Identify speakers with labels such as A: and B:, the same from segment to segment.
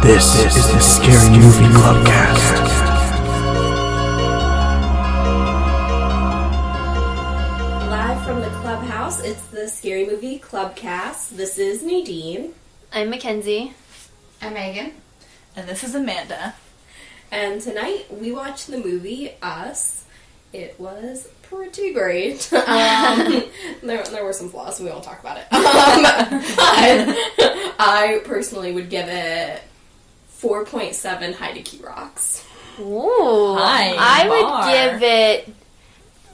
A: This is the Scary Movie Clubcast.
B: Live from the clubhouse, it's the Scary Movie Clubcast. This is Nadine.
C: I'm Mackenzie.
D: I'm Megan.
E: And this is Amanda.
B: And tonight we watched the movie Us. It was pretty great. There were some flaws, we won't talk about it. I personally would give it 4.7 Heideki rocks.
C: Ooh. I would give it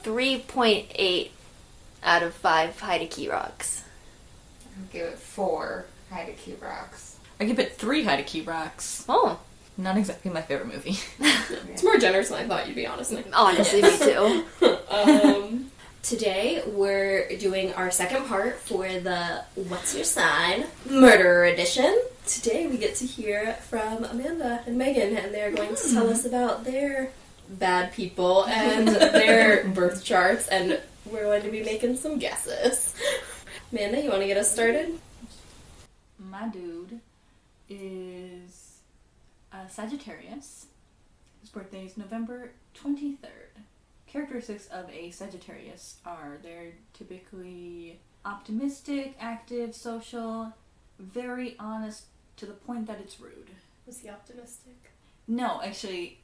C: 3.8 out of 5 Heideki rocks.
D: I'll give it 4 Heideki rocks.
E: I give it 3 Heideki rocks.
C: Oh.
E: Not exactly my favorite movie.
B: It's more generous than I thought, you'd be honest.
C: Honestly, me too.
B: Today we're doing our second part for the What's Your Sign Murder Edition. Today we get to hear from Amanda and Megan, and they're going to tell us about their bad people and their birth charts, and we're going to be making some guesses. Amanda, you want to get us started?
E: My dude is Sagittarius. His birthday is November 23rd. Characteristics of a Sagittarius are they're typically optimistic, active, social, very honest to the point that it's rude.
B: Was he optimistic?
E: No, actually,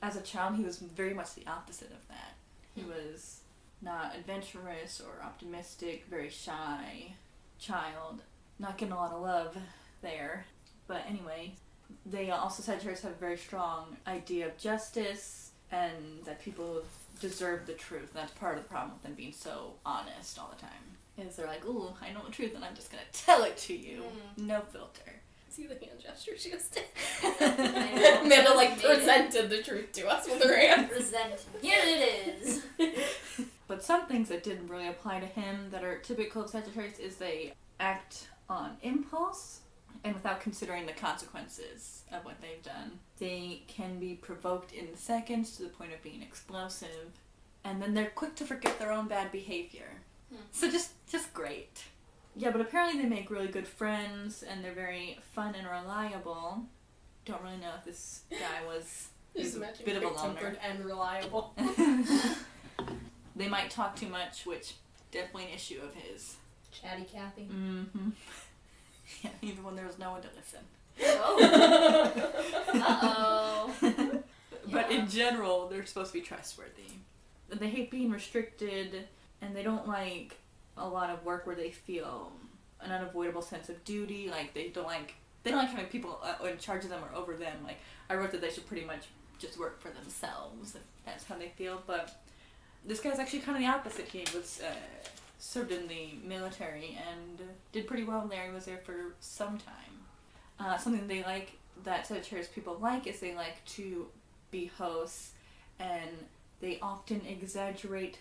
E: as a child, he was very much the opposite of that. He was not adventurous or optimistic, very shy child, not getting a lot of love there. But anyway, they also, Sagittarius, have a very strong idea of justice and that people deserve the truth. And that's part of the problem with them being so honest all the time. Is they're like, ooh, I know the truth and I'm just gonna tell it to you. No filter.
B: See the hand gesture she just did? Amanda, presented the truth to us with her hand.
C: Present. Here it is.
E: But some things that didn't really apply to him that are typical of Sagittarius is they act on impulse and without considering the consequences of what they've done. They can be provoked in seconds to the point of being explosive, and then they're quick to forget their own bad behavior. So just great. Yeah, but apparently they make really good friends, and they're very fun and reliable. Don't really know if this guy was a bit of a loner.
B: And reliable.
E: They might talk too much, which definitely an issue of his.
B: Chatty Cathy.
E: Mm-hmm. Yeah, even when there was no one to listen.
C: Oh. Uh-oh.
E: But in general, they're supposed to be trustworthy. They hate being restricted, and they don't like a lot of work where they feel an unavoidable sense of duty. Like, they don't like having people in charge of them or over them. Like, I wrote that they should pretty much just work for themselves, if that's how they feel. But this guy's actually kind of the opposite. He was served in the military and did pretty well there. He was there for some time. Something they like, that Sagittarius people like, is they like to be hosts, and they often exaggerate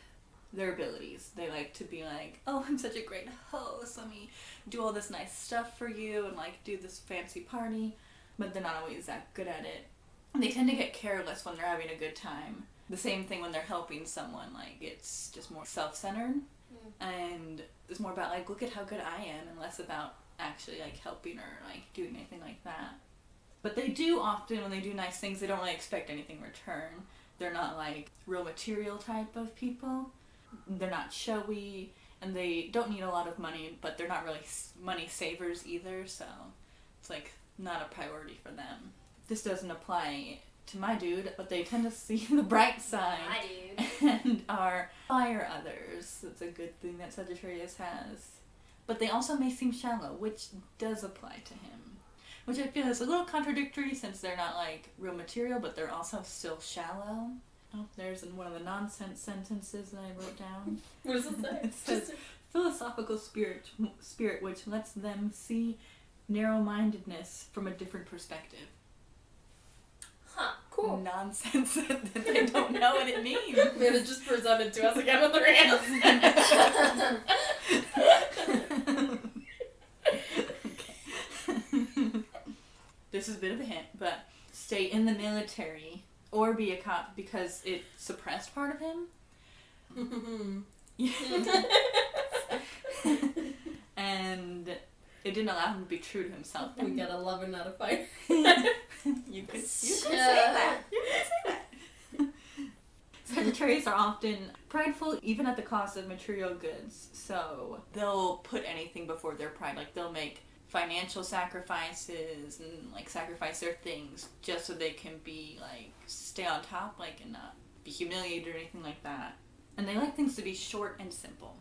E: their abilities. They like to be like, oh, I'm such a great host, let me do all this nice stuff for you and do this fancy party, but they're not always that good at it. They tend to get careless when they're having a good time. The same thing when they're helping someone, it's just more self-centered, and it's more about look at how good I am, and less about actually helping or doing anything like that. But they do often, when they do nice things, they don't really expect anything in return. They're not real material type of people. They're not showy, and they don't need a lot of money, but they're not really money savers either, so it's not a priority for them. This doesn't apply to my dude, but they tend to see the bright side.
C: My dude.
E: And fire others. That's a good thing that Sagittarius has. But they also may seem shallow, which does apply to him. Which I feel is a little contradictory, since they're not real material, but they're also still shallow. Oh, there's one of the nonsense sentences that I wrote down.
B: What does it say?
E: It says, philosophical spirit which lets them see narrow-mindedness from a different perspective.
B: Huh, cool.
E: Nonsense that they don't know what it means.
B: Amanda just presented to us again with her hands.
E: This is a bit of a hint, but stay in the military or be a cop because it suppressed part of him. And it it didn't allow him to be true to himself.
B: We gotta love and not a fight.
E: You could say that. You could say that. Sagittarius are often prideful, even at the cost of material goods. So they'll put anything before their pride. Like they'll make financial sacrifices and like sacrifice their things just so they can be like stay on top, like and not be humiliated or anything like that. And they like things to be short and simple.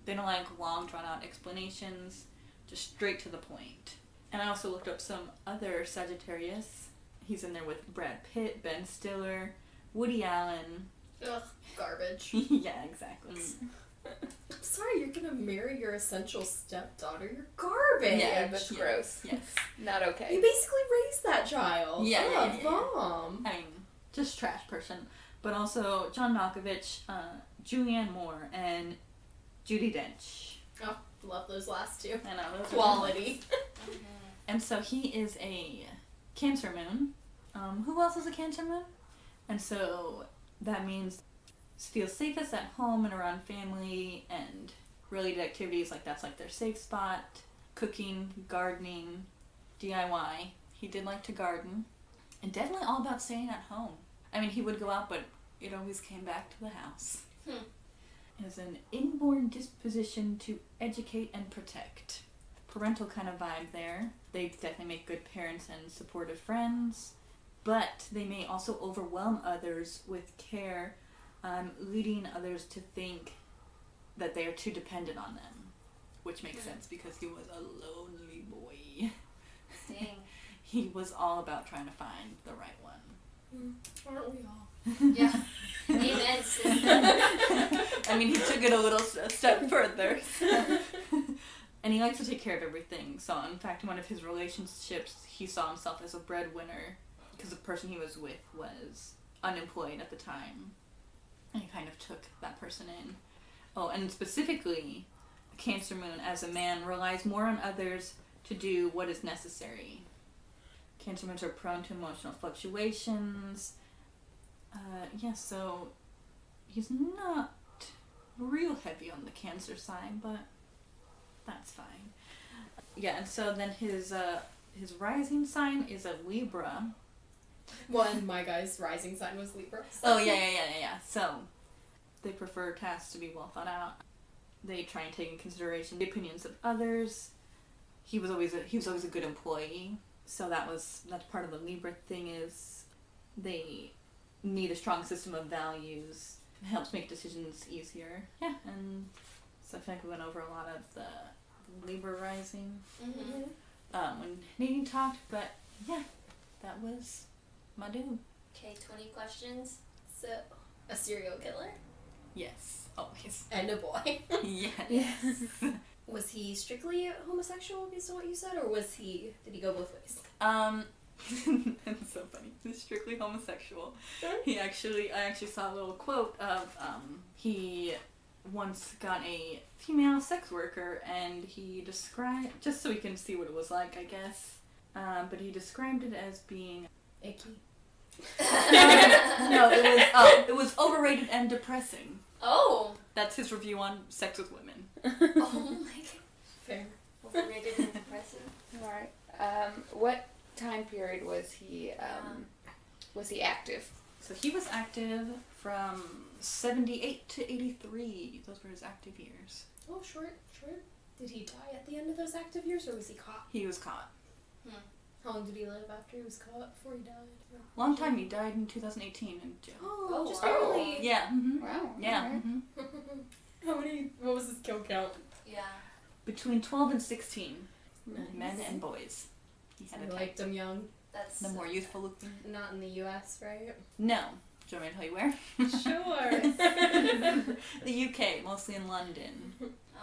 E: They don't like long drawn out explanations, just straight to the point. And I also looked up some other Sagittarius. He's in there with Brad Pitt, Ben Stiller, Woody Allen.
B: Ugh, garbage.
E: Yeah, exactly.
B: I'm sorry, you're gonna marry your essential stepdaughter. You're garbage.
C: Yeah, that's gross.
E: Yes.
C: Not okay.
B: You basically raised that child.
E: Yeah.
B: Mom.
E: I mean, just trash person. But also John Malkovich, Julianne Moore, and Judi Dench.
B: Oh, love those last two.
E: I know. Those are
B: Quality.
E: And so he is a Cancer moon. Who else is a Cancer moon? And so that means feel safest at home and around family and related activities, like that's like their safe spot. Cooking, gardening, DIY. He did like to garden. And definitely all about staying at home. I mean, he would go out, but it always came back to the house. It is an inborn disposition to educate and protect. Parental kind of vibe there. They definitely make good parents and supportive friends, but they may also overwhelm others with care, leading others to think that they are too dependent on them, which makes sense because he was a lonely boy.
D: Dang.
E: He was all about trying to find the right one.
B: Aren't we all?
D: Yeah. Amen, sister.
E: I mean, he took it a little step further. And he likes to take care of everything. So, in fact, in one of his relationships, he saw himself as a breadwinner because the person he was with was unemployed at the time. And he kind of took that person in. Oh, and specifically, a Cancer moon as a man relies more on others to do what is necessary. Cancer moons are prone to emotional fluctuations. So he's not real heavy on the Cancer side, but that's fine. Yeah, and so then his rising sign is a Libra.
B: One, my guy's rising sign was Libra.
E: Oh, yeah. So they prefer tasks to be well thought out. They try and take into consideration the opinions of others. He was always a good employee. So that's part of the Libra thing is they need a strong system of values. It helps make decisions easier. Yeah, and so I feel like we went over a lot of the Libra rising when Nadine talked, but yeah, that was my dude.
D: Okay, 20 questions.
B: So, a serial killer?
E: Yes, always.
B: And a boy.
E: Yes.
B: Was he strictly homosexual based on what you said, or did he go both ways?
E: That's so funny. He's strictly homosexual. I actually saw a little quote of, he once got a female sex worker and he described, just so we can see what it was like, I guess, but he described it as being
B: Icky.
E: no, it was overrated and depressing.
D: Oh!
E: That's his review on sex with women.
D: Oh my god.
B: Fair.
D: Overrated and depressing.
C: Alright. What time period was he active?
E: So he was active from 78 to 83. Those were his active years.
B: Oh, short. Did he die at the end of those active years, or was he caught?
E: He was caught.
B: How long did he live after he was caught? Before he died?
E: Long time. He died in 2018 in jail.
B: Oh, just
D: wow.
B: barely.
E: Yeah. Mm-hmm.
C: Wow.
E: Yeah.
C: alright.
E: Mm-hmm.
B: What was his kill count?
D: Yeah.
E: Between 12 and 16.
B: Nice.
E: Men and boys. He had
B: I
E: a type.
B: liked him young.
D: That's
E: The more youthful looking.
B: Not in the U.S., right?
E: No. Do you want me to tell you where?
B: Sure.
E: The UK, mostly in London.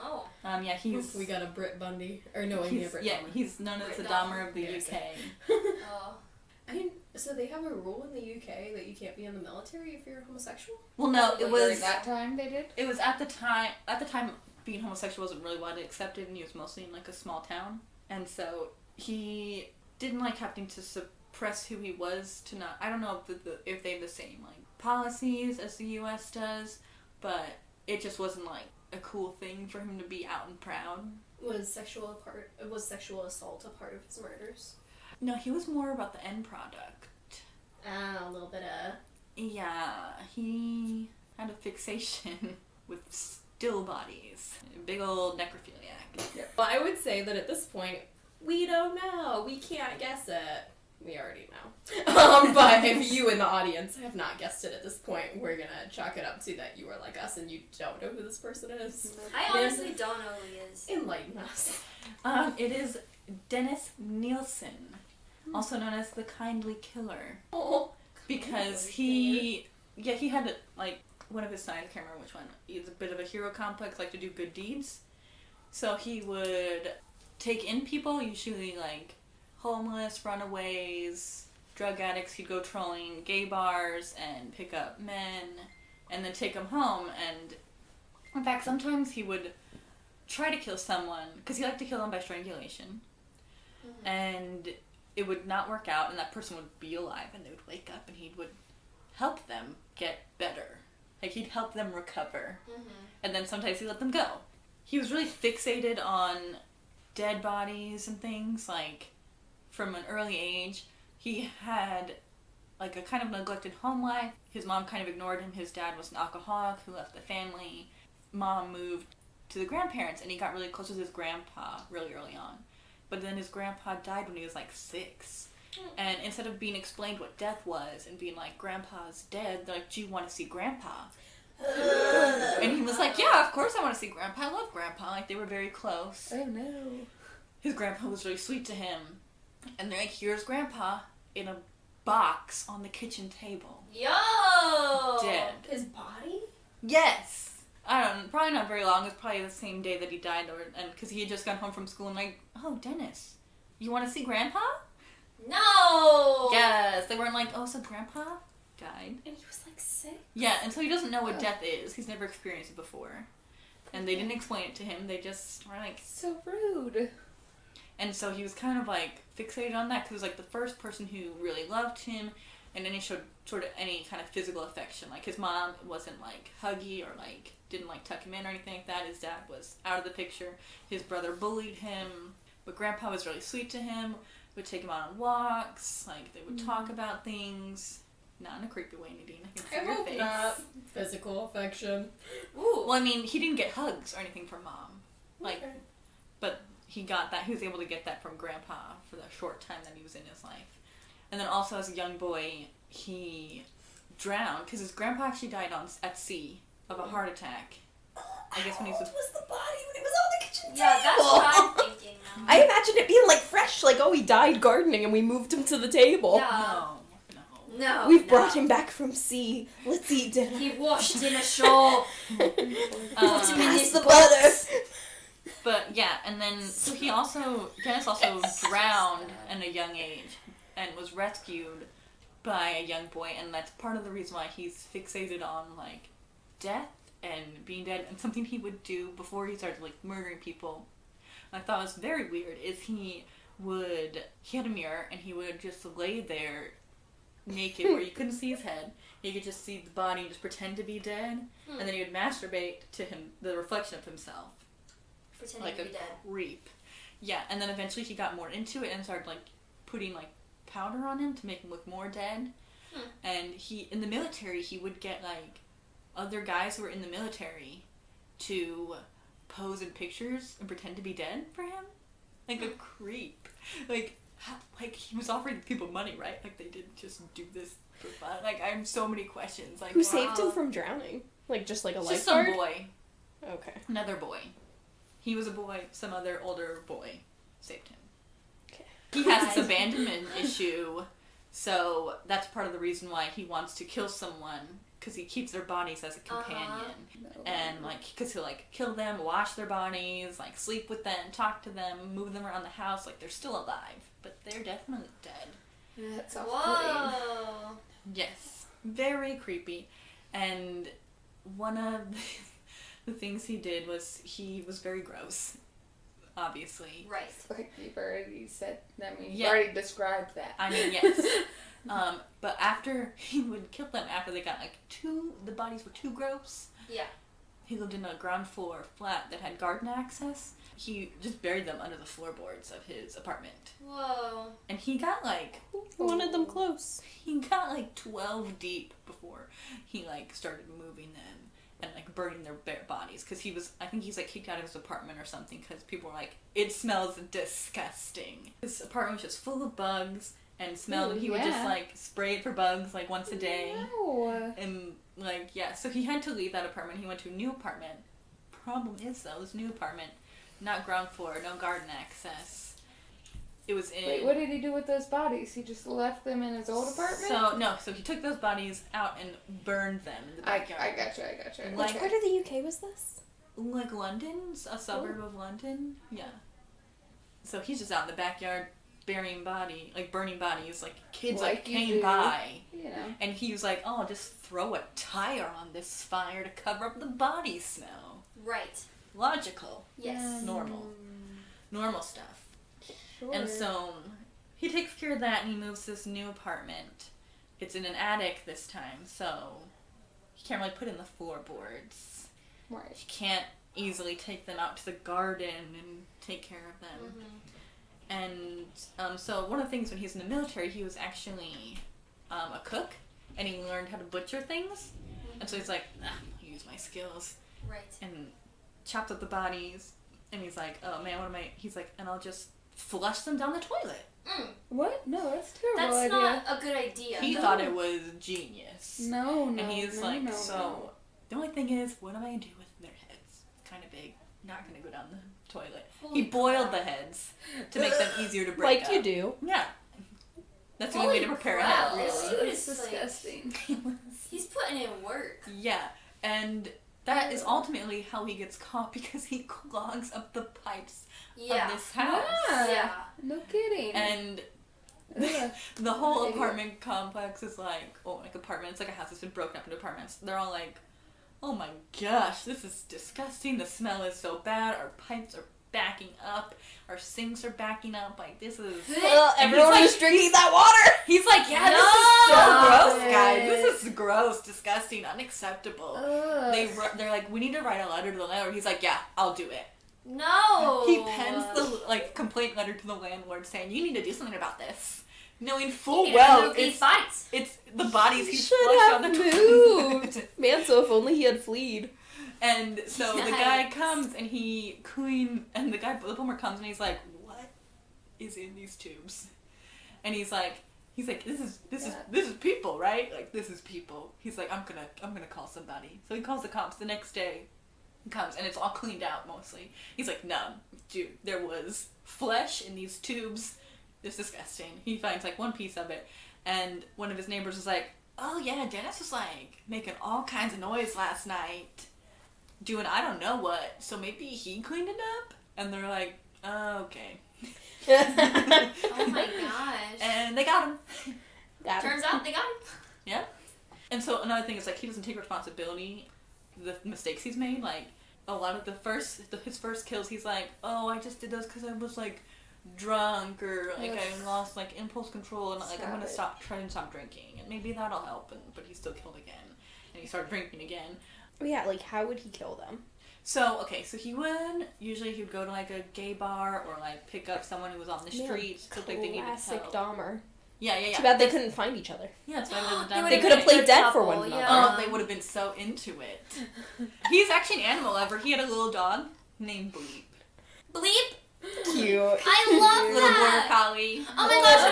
D: Oh.
E: Yeah, he's...
B: We got a Brit Bundy. Or no, I mean a Brit Dahmer.
E: he's known as the
D: Brit
E: Dahmer of the
B: Dahmer.
E: UK.
D: Oh.
B: I mean, so they have a rule in the UK that you can't be in the military if you're homosexual?
E: Well, no, it
C: During
E: was...
C: that time they did?
E: It was at the time, being homosexual wasn't really widely accepted, and he was mostly in, like, a small town. And so he didn't like having to suppress who he was to not... I don't know if they have the same, like, policies as the US does, but it just wasn't, like, a cool thing for him to be out and proud.
B: Was sexual assault a part of his murders?
E: No, he was more about the end product.
B: Ah, a little bit of...
E: Yeah, he had a fixation with still bodies. Big old necrophiliac.
B: Yeah. Well, I would say that at this point, we don't know. We can't guess it. We already know. But if you in the audience have not guessed it at this point, we're gonna chalk it up to that you are like us and you don't know who this person is.
C: I honestly don't know who he is.
B: Enlighten us.
E: It is Dennis Nielsen, also known as the Kindly Killer.
B: Oh.
E: Because he had, like, one of his signs, I can't remember which one, he's a bit of a hero complex, like to do good deeds. So he would take in people, usually, like, homeless, runaways, drug addicts. He'd go trolling gay bars and pick up men and then take them home. And in fact, sometimes he would try to kill someone because he liked to kill them by strangulation. Mm-hmm. And it would not work out, and that person would be alive, and they would wake up, and he would help them get better. Like, he'd help them recover. Mm-hmm. And then sometimes he'd let them go. He was really fixated on dead bodies and things, like, from an early age. He had, like, a kind of neglected home life. His mom kind of ignored him. His dad was an alcoholic who left the family. Mom moved to the grandparents, and he got really close with his grandpa really early on. But then his grandpa died when he was, like, 6. And instead of being explained what death was and being like, Grandpa's dead, they're like, do you want to see Grandpa? And he was like, yeah, of course I want to see Grandpa. I love Grandpa. Like, they were very close.
B: Oh, no.
E: His grandpa was really sweet to him. And they're like, here's Grandpa in a box on the kitchen table.
C: Yo!
E: Dead.
B: His body?
E: Yes! I don't know, probably not very long. It was probably the same day that he died, and because he had just gone home from school and like, oh, Dennis, you want to see Grandpa?
C: No!
E: Yes, they weren't like, oh, so Grandpa died.
B: And he was like 6?
E: Yeah, and so he doesn't know what death is. He's never experienced it before. And they didn't explain it to him. They just were like...
B: So rude.
E: And so he was kind of like fixated on that because it was like the first person who really loved him, and then he showed sort of any kind of physical affection. Like his mom wasn't like huggy or like didn't like tuck him in or anything like that. His dad was out of the picture. His brother bullied him, but Grandpa was really sweet to him. Would take him out on walks. Like they would talk about things. Not in a creepy way, Nadine. I can see your face.
B: Not physical affection.
C: Ooh.
E: Well, I mean, he didn't get hugs or anything from Mom. Like,
B: Okay.
E: but he got that. He was able to get that from Grandpa for the short time that he was in his life. And then also as a young boy, he drowned because his grandpa actually died at sea of a heart attack. I guess when he was...
B: What was the body when it was on the kitchen table?
C: Yeah, that's what I'm thinking now.
B: I imagine it being like fresh, like, oh, he died gardening and we moved him to the table.
C: Yeah. No.
B: We've brought him back from sea. Let's eat dinner.
C: He washed in a shore.
B: Put him in the butter.
E: But yeah, and then so Dennis also drowned at a young age and was rescued by a young boy, and that's part of the reason why he's fixated on like death and being dead, and something he would do before he started like murdering people. And I thought was very weird is he had a mirror and he would just lay there naked where you couldn't see his head. You could just see the body and just pretend to be dead, and then he would masturbate to the reflection of himself.
C: Pretending
E: Like
C: to
E: a
C: be dead.
E: creep. Yeah, and then eventually he got more into it and started like putting like powder on him to make him look more dead. And in the military, he would get like other guys who were in the military to pose in pictures and pretend to be dead for him. Like a creep. Like he was offering people money, right? Like they didn't just do this for fun. Like I have so many questions. Like
B: Who saved him from drowning? Like just like a
E: just
B: lifeguard?
E: some boy.
B: Okay.
E: Another boy. He was a boy. Some other older boy saved him.
B: Okay.
E: He has this abandonment issue, so that's part of the reason why he wants to kill someone, because he keeps their bodies as a companion. And like, because he'll like kill them, wash their bodies, like sleep with them, talk to them, move them around the house, like they're still alive, but they're definitely dead.
B: That's
C: Whoa.
E: Yes. Very creepy. And one of the things he did was he was very gross, obviously.
C: Right.
D: Like you've already said that. I mean,
E: Yeah.
D: you've already described that.
E: I mean, yes. But after he would kill them, after they got like the bodies were too gross,
C: Yeah.
E: he lived in a ground floor flat that had garden access. He just buried them under the floorboards of his apartment.
B: Whoa.
E: And he got like...
C: He wanted them close.
E: He got like 12 deep before he like started moving them and like burning their bare bodies. Because I think he's like kicked out of his apartment or something because people were like, it smells disgusting. His apartment was just full of bugs and smelled, and he would just like spray it for bugs like once a day.
D: No.
E: And like, yeah, so he had to leave that apartment. He went to a new apartment. Problem is though, this new apartment, not ground floor, no garden access. It was in...
D: Wait, what did he do with those bodies? He just left them in his old apartment?
E: So he took those bodies out and burned them in the backyard.
D: I gotcha.
E: Like,
C: Which part of the UK was this?
E: Like London, a suburb of London. Yeah. So he's just out in the backyard burning bodies. Like kids
D: Like you
E: came
D: do.
E: by.
D: You know.
E: And he was like, oh, just throw a tire on this fire to cover up the body smell.
B: Right.
E: Logical.
B: Yes.
E: Normal stuff.
D: Sure.
E: And so he takes care of that and he moves to this new apartment. It's in an attic this time, so he can't really put in the floorboards.
D: Right.
E: He can't easily take them out to the garden and take care of them. And so one of the things when he was in the military, he was actually a cook, and he learned how to butcher things. And so he's like, I'll use my skills.
B: Right.
E: And chopped up the bodies, and he's like, oh man, he's like, and I'll just flush them down the toilet.
D: What? No, that's a terrible
B: That's
D: idea.
B: not a good idea.
E: He thought it was genius.
D: No.
E: And he's like,
D: no.
E: the only thing is, what am I gonna do with their heads? It's kind of big. Not gonna go down the toilet.
B: Holy
E: he boiled
B: crap.
E: the heads to make them easier to break
C: Like
E: up.
C: you do.
E: Yeah. That's the only way to prepare a head,
B: This
E: really.
B: dude
D: It's
B: is like,
D: disgusting.
B: he's putting in work.
E: Yeah. And that is ultimately how he gets caught, because he clogs up the pipes
B: Yeah.
E: of this house.
B: Yeah.
D: No kidding.
E: And
D: Ugh.
E: the whole
D: Idiot.
E: apartment complex is like, apartments, like a house that's been broken up into apartments. They're all like, oh my gosh, this is disgusting. The smell is so bad. Our pipes are backing up. Our sinks are backing up. Like, this is...
C: Everyone
E: like-
C: is drinking that water!
E: He's like, yeah, this is so gross, guys. This is gross, disgusting, unacceptable.
D: Ugh.
E: They're like, we need to write a letter to the landlord. He's like, yeah, I'll do it.
B: No.
E: He pens the complaint letter to the landlord saying, you need to do something about this. Knowing full well
B: these fights.
E: it's the bodies he
C: Should
E: flushed
C: have
E: on the toilet.
C: moved. Man, so if only he had fleed.
E: And so the
B: Yikes.
E: guy comes and the plumber comes and he's like, what is in these tubes? And he's like, this is people, right? Like, this is people. He's like, I'm gonna call somebody. So he calls the cops. The next day he comes and it's all cleaned out mostly. He's like, no, dude, there was flesh in these tubes. It's disgusting. He finds like one piece of it, and one of his neighbors was like, oh yeah, Dennis was like making all kinds of noise last night, doing I don't know what, so maybe he cleaned it up? And they're like, oh, okay.
B: Oh my gosh.
E: And they got him.
B: Turns out they got him.
E: Yeah. And so another thing is like he doesn't take responsibility the mistakes he's made. Like a lot of his first kills, he's like, oh, I just did those because I was like drunk, or like I lost like impulse control, and like I'm gonna try and stop drinking, and maybe that'll help. But he still killed again, and he started drinking again.
C: Yeah, like how would he kill them?
E: So he would go to like a gay bar or like pick up someone who was on the street, so like they needed
C: Classic
E: help.
C: Dahmer.
E: Yeah.
C: Too bad they couldn't find each other.
E: Yeah, that's why
C: They could have played dead for one
B: couple,
C: another.
B: yeah.
E: Oh, they would have been so into it. He's actually an animal lover. He had a little dog named Bleep.
B: Bleep.
C: Cute.
B: I love
E: Little border
B: that.
E: collie.
B: Oh my gosh,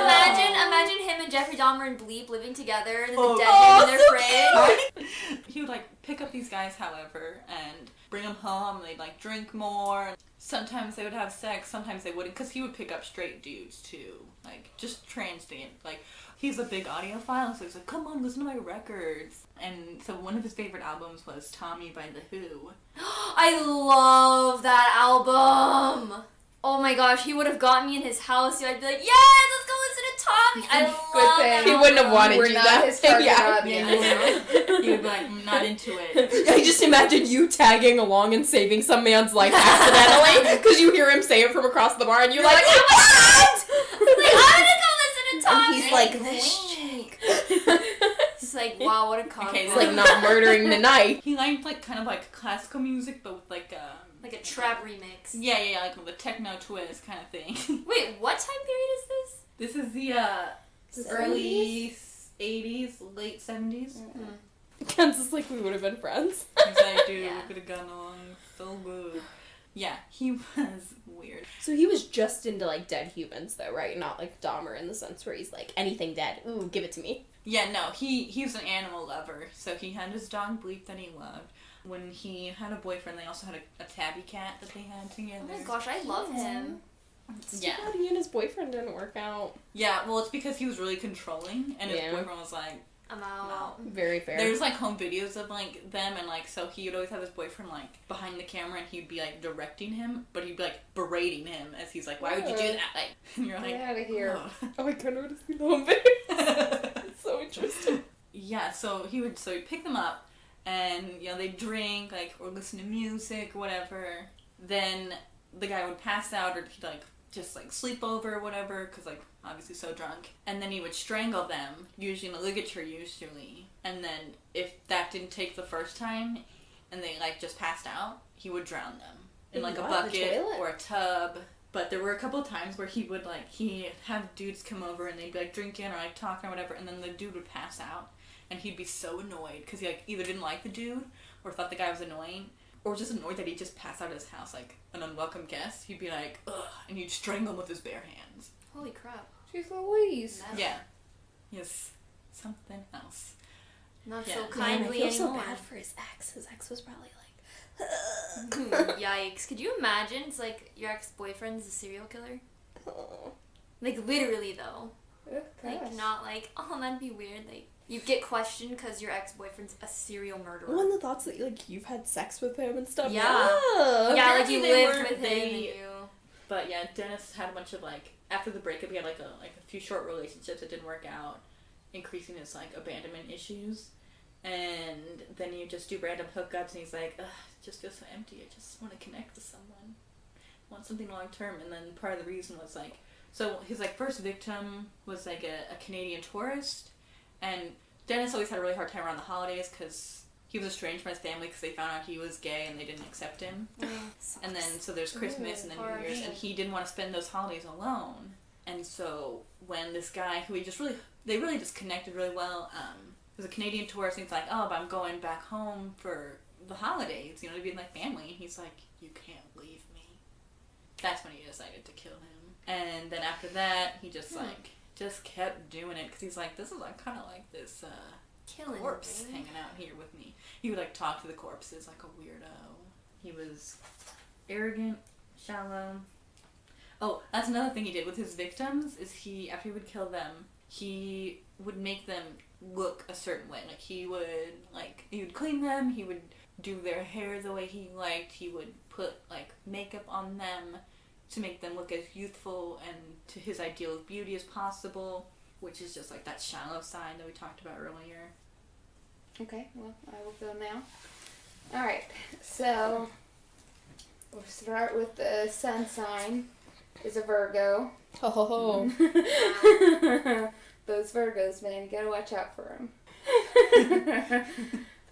B: imagine him and Jeffrey Dahmer and Bleep living together in the
E: Oh.
B: dead in their fridge.
E: He would like pick up these guys, however, and bring them home. They'd like drink more. Sometimes they would have sex, sometimes they wouldn't, because he would pick up straight dudes too, like just transient. Like he's a big audiophile, so he's like, come on, listen to my records. And so one of his favorite albums was Tommy by The Who.
B: I love that album. Oh my gosh, he would have gotten me in his house. I'd be like, yes, let's go listen to Tommy. I love
D: Good
B: that
D: thing.
C: He wouldn't have wanted
D: We're
C: you
D: not
C: that.
D: his target
C: Yeah.
D: audience.
E: He would be like, I'm not into it.
C: I just imagine you tagging along and saving some man's life accidentally because you hear him say it from across the bar and you're like,
B: what? Like, I'm gonna go listen to Tommy.
C: And he's like, this chick.
B: So
F: like, wow, what a combo.
E: Okay,
C: It's like not murdering the night.
E: He liked like kind of like classical music, but with like
F: like a trap remix.
E: yeah, like with a techno twist kind of thing.
F: Wait, what time period is this?
E: This is the early 80s, late 70s.
C: Kansas, like, we would have been friends.
E: He's like, dude,
F: Yeah.
E: we could have gotten along so good. Yeah, he was weird.
C: So he was just into, like, dead humans, though, right? Not, like, Dahmer in the sense where he's like, anything dead, ooh, give it to me.
E: Yeah, no, he was an animal lover. So he had his dog Bleep that he loved. When he had a boyfriend, they also had a tabby cat that they had together.
F: Oh my gosh, I love him.
C: It's
E: Yeah.
C: too bad he and his boyfriend didn't work out.
E: Yeah, well, it's because he was really controlling, and his
C: Yeah.
E: boyfriend was like,
F: I'm out.
E: no.
C: Very fair.
E: There's like home videos of like them, and like so he would always have his boyfriend like behind the camera, and he'd be like directing him, but he'd be like berating him as he's like, "Why would you do that?" Like, and you're like,
D: Get out of here.
E: "Oh."
C: Oh, I kind of want to see the home video. It's so interesting.
E: Yeah, so he'd pick them up, and you know they'd drink like or listen to music or whatever. Then the guy would pass out, or he'd like just like sleep over or whatever, because like obviously so drunk. And then he would strangle them, using a ligature usually. And then if that didn't take the first time, and they like just passed out, he would drown them in like a
C: What, the
E: bucket
C: toilet?
E: or a tub. But there were a couple of times where he'd have dudes come over and they'd be like drinking or like talking or whatever, and then the dude would pass out, and he'd be so annoyed because he like either didn't like the dude or thought the guy was annoying, or just annoyed that he just passed out of his house like an unwelcome guest. He'd be like, ugh, and he'd strangle him with his bare hands.
F: Holy crap.
D: Jeez Louise.
F: That's
E: Yeah. Yes. Something else.
F: Not
E: Yeah.
F: so
E: Man,
F: kindly
C: I feel
F: anymore.
C: so bad for his ex. His ex was probably
F: Yikes. Could you imagine? It's like your ex-boyfriend's a serial killer?
C: like, oh.
F: Like, literally, though.
D: Ugh,
F: Like,
D: gosh.
F: not like, oh, that'd be weird. Like, you get questioned because your ex-boyfriend's a serial murderer.
C: Well, and the thoughts that, like, you've had sex with him and stuff.
F: Yeah.
C: Yeah.
F: Yeah, like you
E: Apparently they
F: lived
E: were-
F: with him
E: they-
F: and you...
E: But yeah, Dennis had a bunch of like after the breakup, he had like a few short relationships that didn't work out, increasing his like abandonment issues. And then you just do random hookups, and he's like, ugh, it just feels so empty. I just want to connect to someone. I want something long term. And then part of the reason was like, so his like first victim was like a Canadian tourist, and Dennis always had a really hard time around the holidays because he was estranged from his family because they found out he was gay and they didn't accept him. And then, so there's Christmas and then
F: Poor
E: New Year's,
F: him.
E: and he didn't want to spend those holidays alone. And so, when this guy, who they really just connected really well, was a Canadian tourist, and he's like, oh, but I'm going back home for the holidays, you know, to be with my family. And he's like, you can't leave me. That's when he decided to kill him. And then after that, he just, just kept doing it, because he's like, this is like kind of like this,
F: Killing
E: corpse
F: me.
E: hanging out here with me. He would like talk to the corpses like a weirdo. He was arrogant, shallow. Oh, that's another thing he did with his victims is after he would kill them, he would make them look a certain way. Like he would clean them, he would do their hair the way he liked, he would put like makeup on them to make them look as youthful and to his ideal of beauty as possible, which is just like that shallow side that we talked about earlier.
D: Okay, well, I will go now. Alright, so we'll start with the sun sign is a Virgo.
C: Oh.
D: Those Virgos, man, you gotta watch out for them.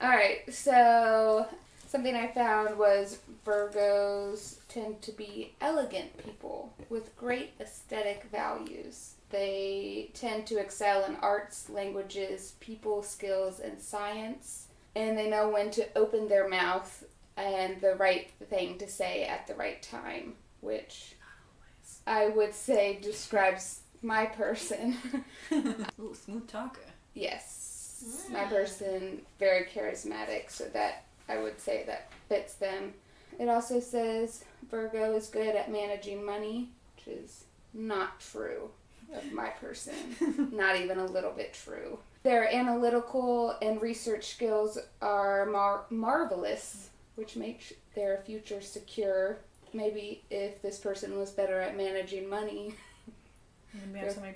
D: Alright, so something I found was Virgos tend to be elegant people with great aesthetic values. They tend to excel in arts, languages, people skills, and science. And they know when to open their mouth and the right thing to say at the right time, which I would say describes my person.
E: Ooh, smooth talker.
D: Yes. My person, very charismatic, so that I would say that fits them. It also says Virgo is good at managing money, which is not true of my person. Not even a little bit true. Their analytical and research skills are marvelous, which makes their future secure. Maybe if this person was better at managing money,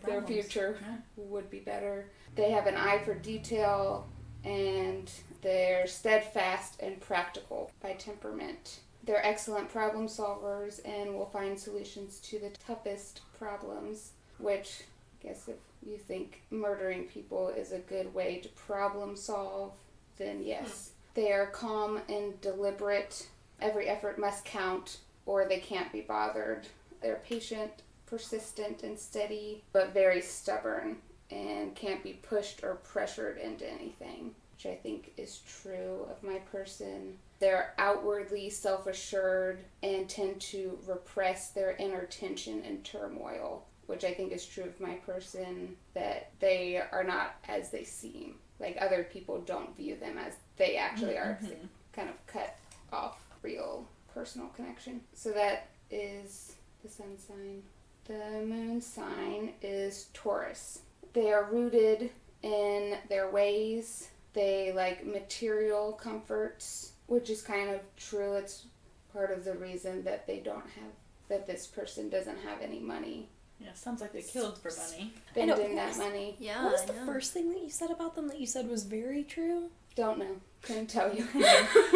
D: their future would be better. They have an eye for detail, and they're steadfast and practical by temperament. They're excellent problem solvers and will find solutions to the toughest problems, which guess if you think murdering people is a good way to problem solve, then yes. They are calm and deliberate. Every effort must count, or they can't be bothered. They're patient, persistent, and steady, but very stubborn and can't be pushed or pressured into anything, which I think is true of my person. They're outwardly self-assured and tend to repress their inner tension and turmoil, which I think is true of my person, that they are not as they seem. Like, other people don't view them as they actually are, 'cause they kind of cut off real personal connection. So that is the sun sign. The moon sign is Taurus. They are rooted in their ways. They like material comforts, which is kind of true. It's part of the reason that that this person doesn't have any money.
E: Yeah, sounds like they killed for money.
D: Spending that money.
B: Yeah.
C: What was
B: I
C: the
B: know.
C: first thing that you said about them that you said was very true?
D: Don't know. Couldn't tell you.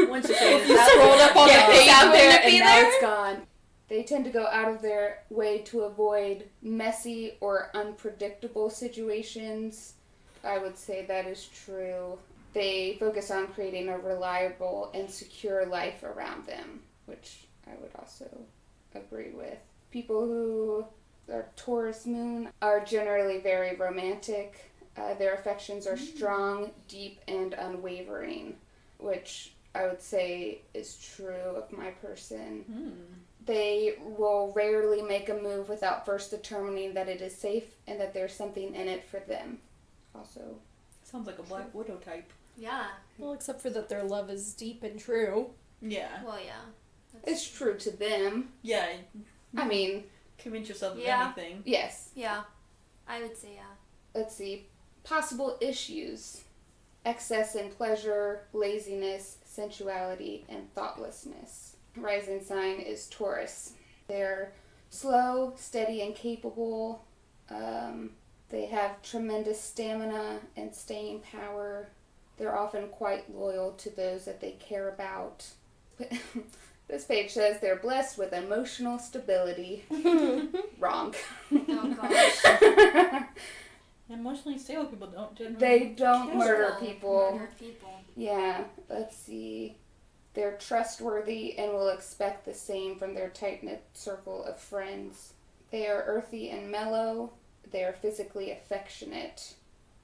E: Once you say
C: You scrolled up on the page,
D: out there
C: wouldn't it be
D: and now
C: there?
D: it's gone. They tend to go out of their way to avoid messy or unpredictable situations. I would say that is true. They focus on creating a reliable and secure life around them, which I would also agree with. People who are Taurus moon are generally very romantic. Their affections are strong, deep, and unwavering, which I would say is true of my person. They will rarely make a move without first determining that it is safe and that there's something in it for them. Also,
E: Sounds like a Black Widow type.
B: Yeah.
C: Well, except for that their love is deep and true.
E: Yeah.
B: Well, yeah.
D: it's true to them.
E: Yeah.
D: I mean,
E: Convince yourself of
B: Yeah.
E: anything.
D: yes.
B: Yeah. I would say yeah.
D: Let's see. Possible issues: excess in pleasure, laziness, sensuality, and thoughtlessness. Rising sign is Taurus. They're slow, steady, and capable. They have tremendous stamina and staying power. They're often quite loyal to those that they care about. This page says they're blessed with emotional stability. Wrong.
B: Oh gosh.
E: Emotionally stable people don't generally.
D: They don't
E: kill
D: murder
B: Kill,
D: people.
B: Murder people.
D: Yeah, let's see. They're trustworthy and will expect the same from their tight-knit circle of friends. They are earthy and mellow. They are physically affectionate.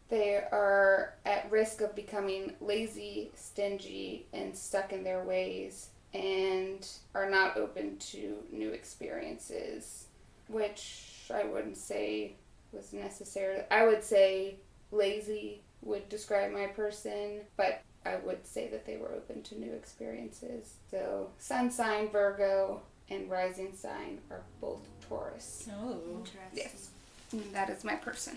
D: They are at risk of becoming lazy, stingy, and stuck in their ways, and are not open to new experiences, which I wouldn't say was necessary. I would say lazy would describe my person, but I would say that they were open to new experiences. So, sun sign Virgo and rising sign are both Taurus.
E: Oh.
B: Interesting.
D: Yes. And that is my person.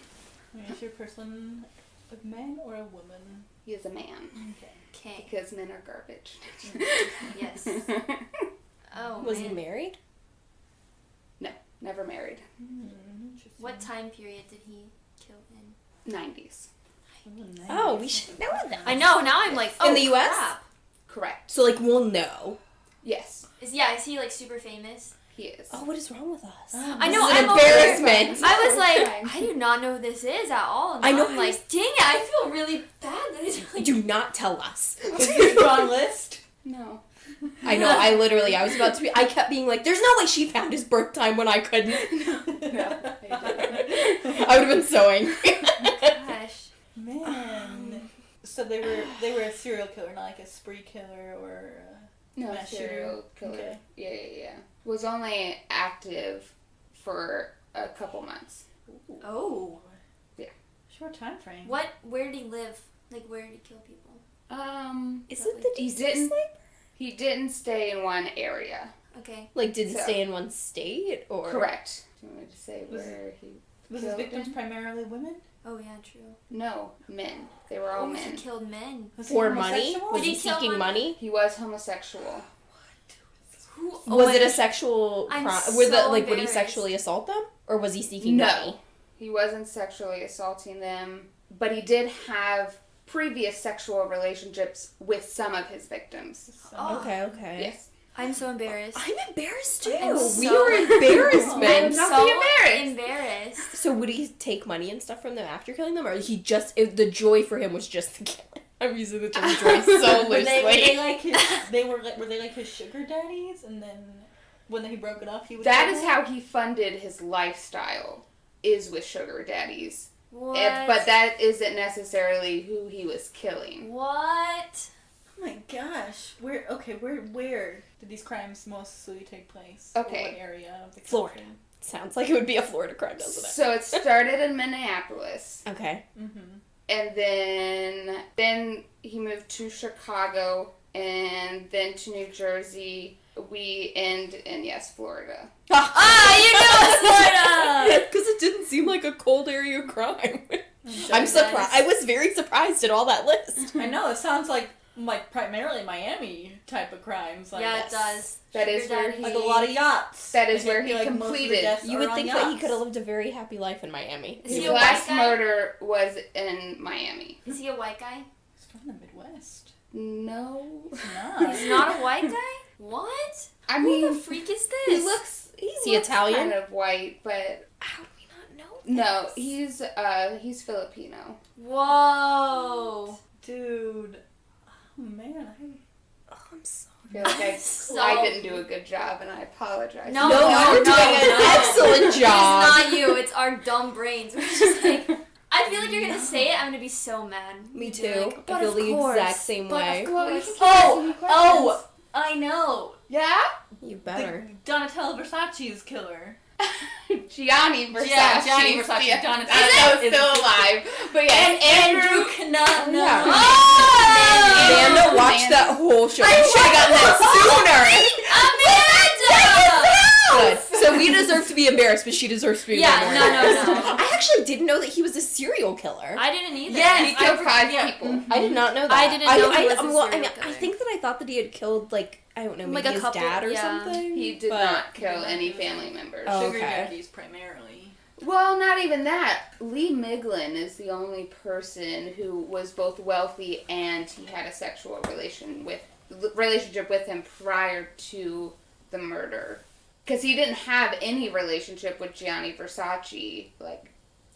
E: Is your person a man or a woman?
D: He is a man.
E: Okay.
B: Okay.
D: Because men are garbage.
B: Yes. Oh,
C: Was he
B: man.
C: married?
D: No, never married.
E: Interesting.
B: What time period did he kill in?
D: 90s.
E: Nice.
C: Oh, we should know that.
B: I know. Now I'm like, oh,
C: In the US?
B: crap.
D: Correct.
C: So, like, we'll know.
D: Yes,
B: Is he like super famous?
D: he is.
C: Oh, what is wrong with us?
B: I know.
C: This is an
B: I'm over here.
C: embarrassment.
B: I was like,
D: Fine.
B: I do not know who this is at all. And
C: I know
B: I'm
C: who
B: like, dang it, I feel really bad that it's like.
C: Do not tell us.
E: Is this wrong list?
D: No.
C: I know, I was about to be, I kept being like, there's no way she found his birth time when I couldn't.
D: No, I didn't.
C: I would have been so angry.
B: Gosh.
E: Man. So they were a serial killer, not like a spree killer or
D: No,
E: mass
D: serial killer.
E: Okay.
D: Yeah. Was only active for a couple months.
B: Oh.
E: short time frame.
B: Where did he live? Like, where did he kill people?
C: Isn't the
D: He
C: DC
D: didn't-
C: sniper?
D: He didn't stay in one area.
B: Okay.
C: Like, did he
D: So-
C: stay in one state, or?
D: Correct. Do you want me to say
E: Was-
D: where he...
E: Was his
D: killed
E: victims
D: them?
E: primarily women?
B: Oh, yeah, true.
D: No, men. They were all
B: Oh, he
D: men.
B: killed men.
E: Was he
C: For money?
E: homosexual?
C: Was
B: Did
C: he
B: he kill
C: seeking
B: one?
C: money?
D: He was homosexual.
B: Who?
C: Was it a sexual
B: I'm
C: crime?
B: so
C: Would he
B: embarrassed.
C: sexually assault them? Or was he seeking
D: No.
C: money?
D: He wasn't sexually assaulting them, but he did have previous sexual relationships with some of his victims.
B: Oh.
C: Okay.
D: Yes.
B: I'm so embarrassed.
C: I'm embarrassed too.
B: I'm
C: We
B: so-
C: were embarrassed,
B: I'm
C: man.
D: Don't
B: so
D: be embarrassed.
B: embarrassed.
C: So would he take money and stuff from them after killing them, or he just the joy for him was just the killing? I'm using the term joy so
E: Were they
C: loosely.
E: like his? Were they like his sugar daddies? And then when he broke it up, he was.
D: That is how he funded his lifestyle, is with sugar daddies.
F: What?
D: But that isn't necessarily who he was killing.
F: What?
E: Oh my gosh! Where did these crimes mostly take place?
D: Okay.
E: What area of the country?
C: Florida. Sounds like it would be a Florida crime, doesn't it?
D: So it started in Minneapolis,
C: Okay.
E: Mm-hmm.
D: and then he moved to Chicago, and then to New Jersey. We end in, yes, Florida.
F: Ah, you know Florida!
C: Because it didn't seem like a cold area of crime.
F: So
C: I'm
F: nice.
C: surprised. I was very surprised at all that list.
E: I know it sounds like primarily Miami type of crimes. Like,
F: Yeah, it does.
D: That is
F: Sugar
D: where
F: daddies.
E: like a lot of yachts.
D: That is
E: I
D: where
E: feel
D: he
E: like most of the
D: completed.
E: deaths
C: You
E: are
C: would
E: on
C: think that he
E: yachts.
C: could have lived a very happy life in Miami.
F: Is he
D: His
F: a white
D: last
F: guy?
D: murder was in Miami.
F: Is he a white guy?
E: He's from the Midwest.
D: No.
E: He's not.
F: He's not a white guy? What?
D: I
F: Who
D: mean,
F: the freak is this?
D: he looks
C: he Italian?
D: kind of white, but
C: How do we not know?
D: no,
C: this?
D: he's Filipino.
F: Whoa.
E: Dude. Oh man,
C: Oh, I'm sorry.
D: I feel like
F: So-
D: I didn't do a good job, and I apologize.
F: No,
C: No,
F: no,
C: you're
F: no,
C: doing an
F: no.
C: excellent
F: It's
C: job.
F: not you. It's our dumb brains. We're just like, I feel like you're gonna say it. I'm gonna be so mad.
C: Me
F: You'd be
C: too.
F: like,
C: I
F: but
C: feel
F: of
C: the
F: course,
C: exact same
F: but
C: way.
F: Of
D: Well, you
F: course.
D: can keep asking me
E: Oh,
D: questions.
E: I know.
D: Yeah?
C: You better.
E: Donatello Versace's killer.
D: Gianni Versace.
E: Yeah, Gianni Versace.
D: Yeah.
E: Donatello
D: I know
E: is
D: still alive. But yeah,
E: And Andrew cannot know.
C: yeah.
F: Oh!
C: Amanda watched that whole show. You should have gotten that
F: Amanda!
C: sooner. Good. So we deserve to be embarrassed, but she deserves to be
F: Yeah,
C: more
F: no.
C: I actually didn't know that he was a serial killer.
F: I didn't either.
E: Yeah,
D: he killed five
E: yeah.
D: people.
C: I did not know that.
F: I didn't know he was a
C: well,
F: serial
C: I
F: killer.
C: think that I thought that he had killed, like, I don't know, maybe
F: Like a
C: his
F: couple-
C: dad or
F: yeah.
C: something.
D: He did
C: but-
D: not kill any family members.
C: Oh,
E: Sugar
C: okay.
E: daddies primarily.
D: Well, not even that. Lee Miglin is the only person who was both wealthy and he had a sexual relationship with him prior to the murder. Because he didn't have any relationship with Gianni Versace. Like,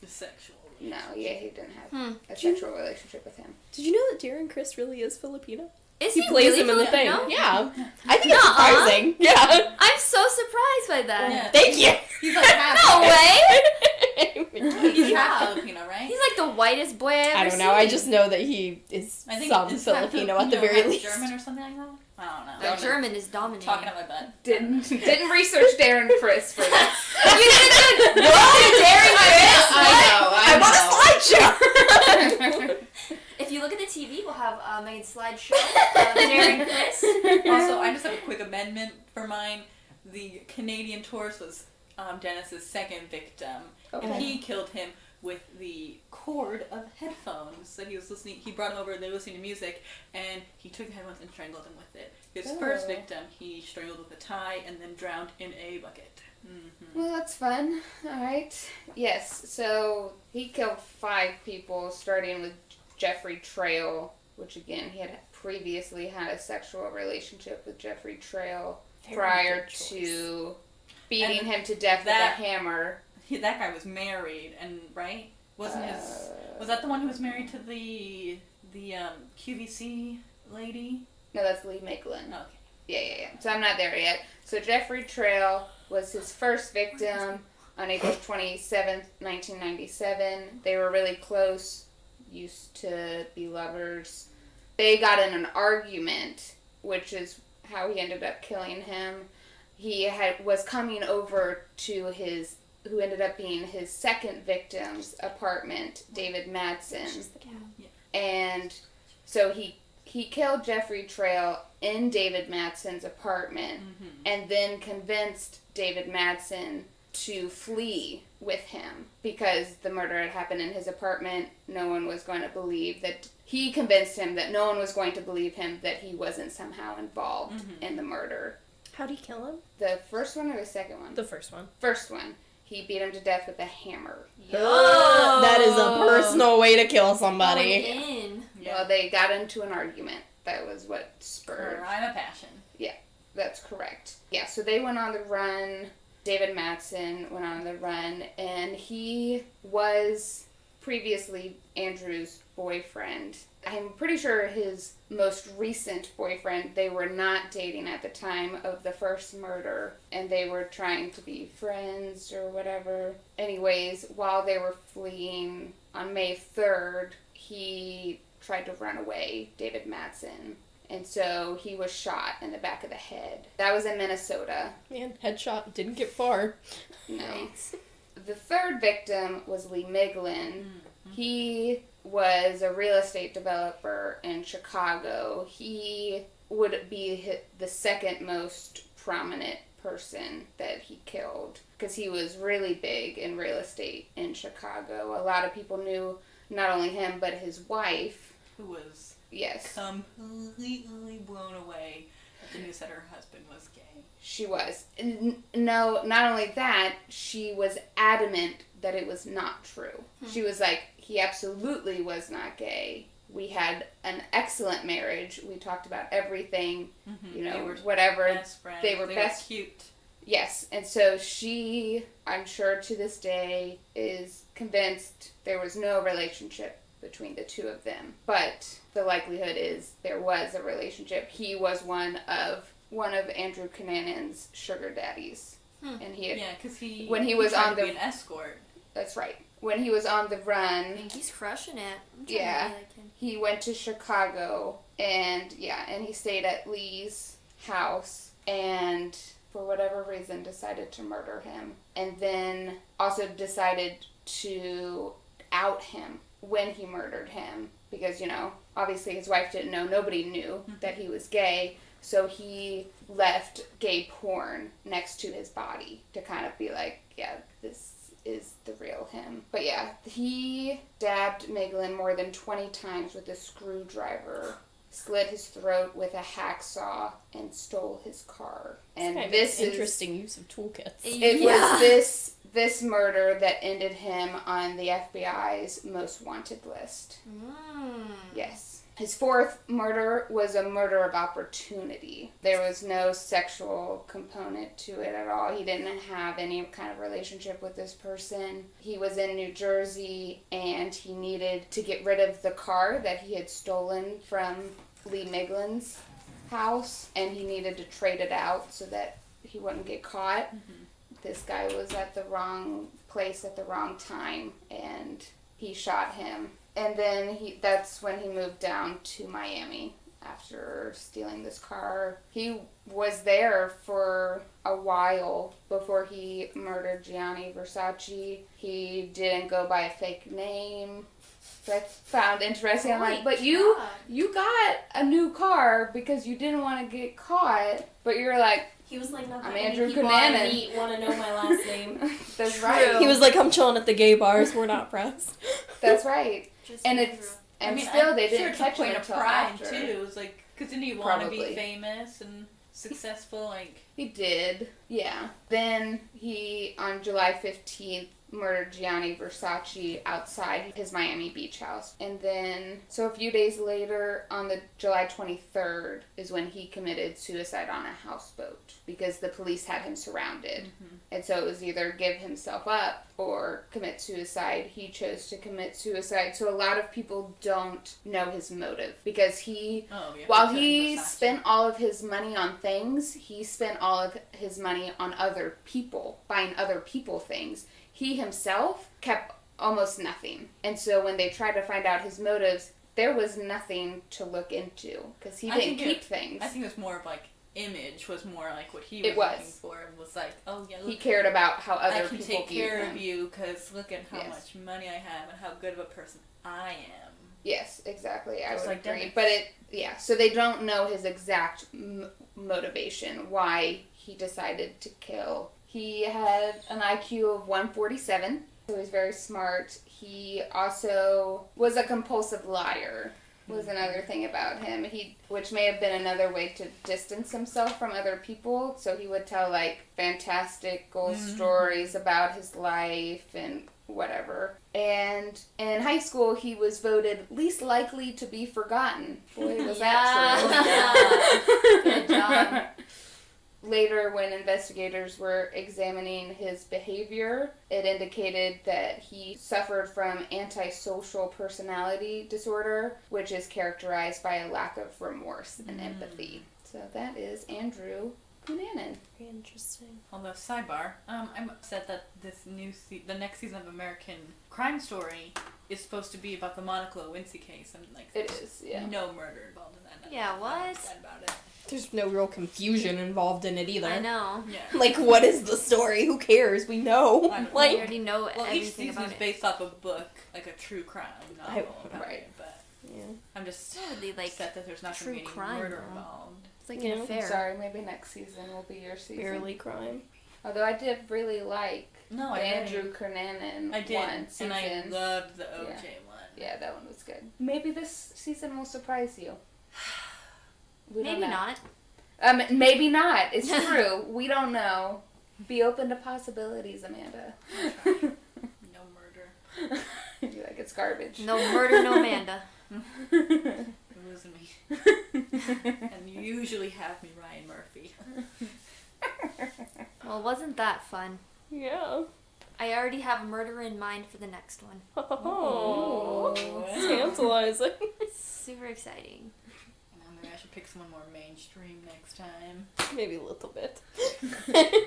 E: The sexual.
D: no, yeah, he didn't have a
C: Did you-
D: sexual relationship with him.
C: Did you know that Darren Criss really is Filipino?
F: Is
C: He plays
F: really
C: him in the thing.
F: Filipino?
C: Yeah. I think it's
F: Nuh-uh.
C: surprising. Yeah.
F: I'm so surprised by that.
E: Yeah.
C: Thank you.
E: He's like half.
F: No way!
E: He's half Filipino, right?
F: He's like the whitest boy I've ever
C: I don't know. I just know that he is
E: I think
C: some
E: is half
C: Filipino at the very
E: half
C: least.
E: German or something like that. I don't know.
F: The German is dominating.
E: Talking out my butt.
D: Didn't research Darren Criss for this.
F: You didn't do Darren Criss?
C: I want a slideshow.
F: If you look at the TV, we'll have Megan's slideshow. Darren Criss.
E: Also, I just have a quick amendment for mine. The Canadian tourist was Dennis's second victim, and
D: Okay.
E: he killed him with the cord of headphones that he was listening. He brought him over. They were listening to music, and he took the headphones and strangled him with it. His first
D: Oh.
E: victim, he strangled with a tie and then drowned in a bucket. Mm-hmm.
D: Well, that's fun. Alright. Yes, so he killed 5 people, starting with Jeffrey Trail, which again, he had previously had a sexual relationship with Jeffrey Trail prior
C: good choice.
D: to beating
E: And
D: him to death
E: that-
D: with a hammer.
E: That guy was married, and right? Wasn't his? Was that the one who was married to the QVC lady?
D: No, that's Lee Miglin.
E: Okay.
D: Yeah. So I'm not there yet. So Jeffrey Trail was his first victim on April 27th, 1997. They were really close, used to be lovers. They got in an argument, which is how he ended up killing him. He was coming over to who ended up being his second victim's apartment, David Madsen. And so he killed Jeffrey Trail in David Madsen's apartment and then convinced David Madsen to flee with him because the murder had happened in his apartment. No one was going to believe that. He convinced him that no one was going to believe him that he wasn't somehow involved in the murder.
C: How'd he kill him?
D: The first one or the second one?
C: The first one.
D: First one. He beat him to death with a hammer.
C: That is a personal way to kill somebody.
F: Going in.
D: Well, they got into an argument. That was what spurred.
E: Crime of passion.
D: That's correct. Yeah, so they went on the run. David Madsen went on the run, and he was previously Andrew's boyfriend. I'm pretty sure his most recent boyfriend, they were not dating at the time of the first murder, and they were trying to be friends or whatever. Anyways, while they were fleeing on May 3rd, he tried to run away, David Madsen. And so he was shot in the back of the head. That was in Minnesota.
C: Man, headshot didn't get far.
D: No. The third victim was Lee Miglin. He was a real estate developer in Chicago. He would be the second most prominent person that he killed because he was really big in real estate in Chicago. A lot of people knew not only him but his wife.
E: Who was
D: Yes.
E: completely blown away at the news that her husband was gay.
D: She was. No, not only that, she was adamant that it was not true. She was like, he absolutely was not gay. We had an excellent marriage. We talked about everything, you know,
E: They were
D: whatever.
E: Best friends.
D: They were best.
E: Cute.
D: Yes, and so she, I'm sure to this day, is convinced there was no relationship between the two of them. But the likelihood is there was a relationship. He was one of Andrew Cunanan's sugar daddies. And he
E: Yeah, because
D: when he was
E: tried
D: on
E: to be
D: the-
E: an escort.
D: That's right. When he was on the
F: I
D: run,
F: think he's crushing it. I'm trying
D: Yeah.
F: to be like him.
D: he went to Chicago and he stayed at Lee's house and for whatever reason decided to murder him and then also decided to out him when he murdered him because, you know, obviously his wife didn't know, nobody knew that he was gay, so he left gay porn next to his body to kind of be like, yeah, this is the real him. But yeah, he stabbed Miglin more than 20 times with a screwdriver, slit his throat with a hacksaw, and stole his car. And
C: Kind of
D: this is
C: interesting use of toolkits.
D: it
F: Yeah.
D: was this murder that ended him on the FBI's most wanted list. Yes. His fourth murder was a murder of opportunity. There was no sexual component to it at all. He didn't have any kind of relationship with this person. He was in New Jersey and he needed to get rid of the car that he had stolen from Lee Miglin's house, and he needed to trade it out so that he wouldn't get caught. This guy was at the wrong place at the wrong time and he shot him. And then that's when he moved down to Miami after stealing this car. He was there for a while before he murdered Gianni Versace. He didn't go by a fake name. I found interesting. I'm like, but you got a new car because you didn't want to get caught. But you're like,
B: He was like, not that
D: I'm
B: many
D: Andrew
B: people I
D: Cunanan.
B: meet want to know my last name.
D: that's right.
C: He was like, I'm chilling at the gay bars. We're not pressed.
D: That's right.
F: Just
D: And
F: Andrew.
D: it's and
E: I mean,
D: still
E: I'm
D: they
E: sure
D: didn't
E: it's a
D: catch him
E: point of
D: until
E: pride
D: after.
E: too. It's like, because didn't he want to be
D: Probably.
E: famous and successful? Like,
D: He did, yeah. Then he, on July 15th, murdered Gianni Versace outside his Miami Beach house. And then, so a few days later, on the July 23rd, is when he committed suicide on a houseboat because the police had him surrounded. And so it was either give himself up or commit suicide. He chose to commit suicide. So a lot of people don't know his motive because while he spent all of his money on things, he spent all of his money on other people, buying other people things. He himself kept almost nothing. And so when they tried to find out his motives, there was nothing to look into because he didn't keep things.
E: I think it was more of like image was more like what he
D: It
E: was
D: was.
E: looking for. It was like, oh yeah, look,
D: He cared about how other
E: I can
D: people
E: take
D: viewed
E: care
D: him.
E: of you because look at how
D: Yes.
E: much money I have and how good of a person I am.
D: Yes, exactly. I
E: Just
D: would
E: like
D: agree.
E: Dennis.
D: But so they don't know his exact motivation, why he decided to kill. He had an IQ of 147, so he was very smart. He also was a compulsive liar, was another thing about him. Which may have been another way to distance himself from other people. So he would tell like fantastical stories about his life and whatever. And in high school, he was voted least likely to be forgotten. Boy, was that true.
F: Good job.
D: later, when investigators were examining his behavior, it indicated that he suffered from antisocial personality disorder, which is characterized by a lack of remorse and empathy. So that is Andrew Cunanan.
B: Very interesting.
E: Although, sidebar, I'm upset that the next season of American Crime Story is supposed to be about the Monica Lewinsky case. And like,
D: It is, yeah.
E: no murder involved in that.
F: Yeah,
E: I'm
F: what?
E: upset about it.
C: There's no real confusion involved in it either.
F: I know.
E: Yeah.
C: Like, what is the story? Who cares? We know.
E: I don't
F: We
C: Like,
F: already know
E: Well, each
F: everything
E: season
F: about
E: is
F: it.
E: based off a book, like a true crime novel about
D: right.
E: it, but
C: yeah.
E: I'm just
F: It's not really, like,
E: upset that there's not
F: true
E: going to be any
F: crime,
E: murder
F: though.
E: involved.
F: It's like
C: Yeah.
F: an affair.
D: Sorry, maybe next season will be your season.
C: Barely crime.
D: Although I did really like
E: No,
D: the
E: I
D: Andrew Cunanan
E: I did,
D: one season.
E: and I loved the OJ one.
D: Yeah, that one was good. Maybe this season will surprise you. We don't
F: Maybe
D: know.
F: not.
D: Maybe not. It's true. We don't know. Be open to possibilities, Amanda.
E: No murder.
D: You're like, it's garbage.
F: No murder, no Amanda.
E: It was me. And you usually have me, Ryan Murphy.
F: Well, wasn't that fun?
C: Yeah.
F: I already have a murderer in mind for the next one.
C: Oh,
E: Ooh.
C: tantalizing.
F: Super exciting.
E: Maybe I should pick someone more mainstream next time.
C: Maybe a little bit.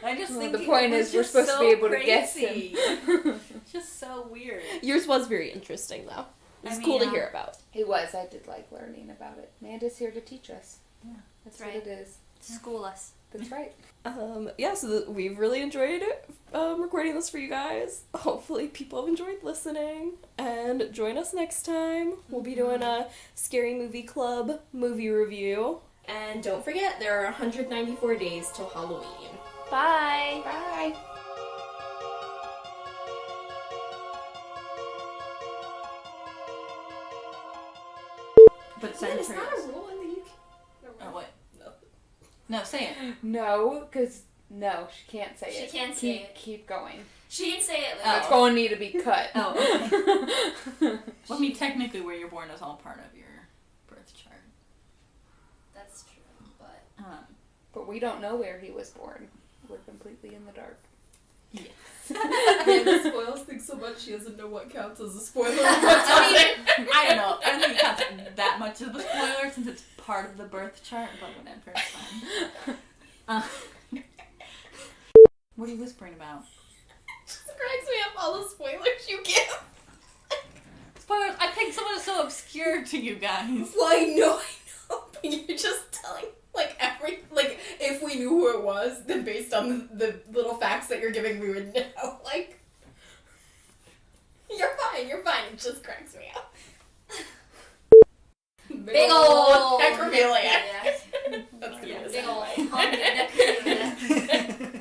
E: I just
D: Well,
E: think
D: the point is we're supposed to be able to guess him.
E: It's just so weird.
C: Yours was very interesting, though. It was
E: I
C: cool to
E: mean,
C: hear about.
D: He was. I did like learning about it. Amanda's here to teach us.
E: Yeah.
D: That's
F: Right.
D: what it is.
F: School us.
D: That's right.
C: Yeah, so we've really enjoyed recording this for you guys. Hopefully people have enjoyed listening. And join us next time. We'll be doing a Scary Movie Club movie review. And don't forget, there are 194 days till Halloween.
F: Bye.
D: Bye.
E: But
B: Is that
E: Sagittarius.
B: a rule in the UK?
E: Oh, what? No, say it.
D: No, because no, she can't say
F: She
D: it.
F: can't say it.
D: Keep going.
F: She didn't say it.
E: Oh.
D: That's going to need to be cut.
E: Oh, okay. Well, I mean, technically, where you're born is all part of your birth chart.
F: That's true, but...
D: But we don't know where he was born. We're completely in the dark.
C: Amanda spoils things so much she doesn't know what counts as a spoiler.
E: I don't know. I don't think it counts that much of a spoiler since it's part of the birth chart, but whatever, it's fine. What are you whispering about?
C: Just cracks me up all the spoilers you give.
E: Spoilers! I picked someone so obscure to you guys.
C: Well, I know. But you're just telling, if we knew who it was, then based on the little facts that you're giving, we would know. You're fine. It just cracks me up.
F: Big ol'
C: necrophiliac.
F: That's
C: gonna
E: be a
F: Big ol'
E: soundbite.
F: necrophiliac.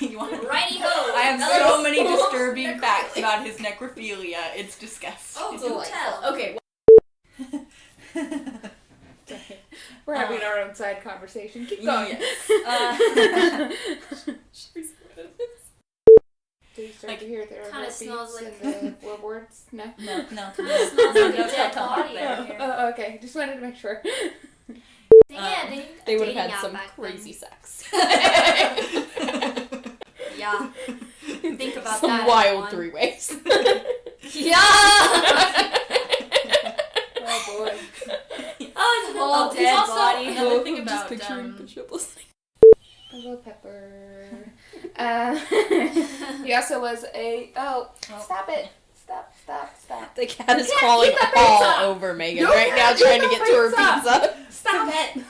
E: You want
F: Righty ho!
E: I have so many disturbing facts about his necrophilia. It's disgusting.
F: Oh, do tell.
C: Okay.
D: We're having our own side conversation. Keep going.
E: Yes.
D: Do you start
E: Like,
D: to hear there are
F: kinda smells
D: heartbeats
F: like-
D: in the floorboards? No?
E: No.
F: Smells like a dead body
E: there.
F: in here.
D: Oh, okay. Just wanted to make sure.
F: Yeah,
C: They would
F: dating
C: have had
F: app
C: some
F: back
C: crazy
F: then.
C: sex.
F: Yeah. Think about
C: some
F: that.
C: wild
F: everyone.
C: three-ways.
F: Yeah!
D: Oh, boy.
F: Oh, it's a whole
E: Oh, he's
F: dead
E: also
F: body.
E: another thing
C: Just
E: about
C: picturing Bishop listening.
D: Hello, Pepper. He also was a... Oh, stop it. Stop.
C: The cat is
D: can't
C: crawling
D: eat the
C: all
D: pizza!
C: over Megan
D: You
C: right now
D: can't eat
C: trying to
D: the
C: get to her
D: pizza!
C: pizza.
D: Stop it.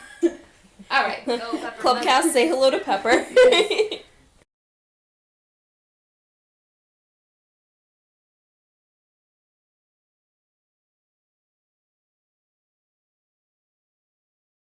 D: All right.
F: Go, Pepper.
C: Clubcast, say hello to Pepper.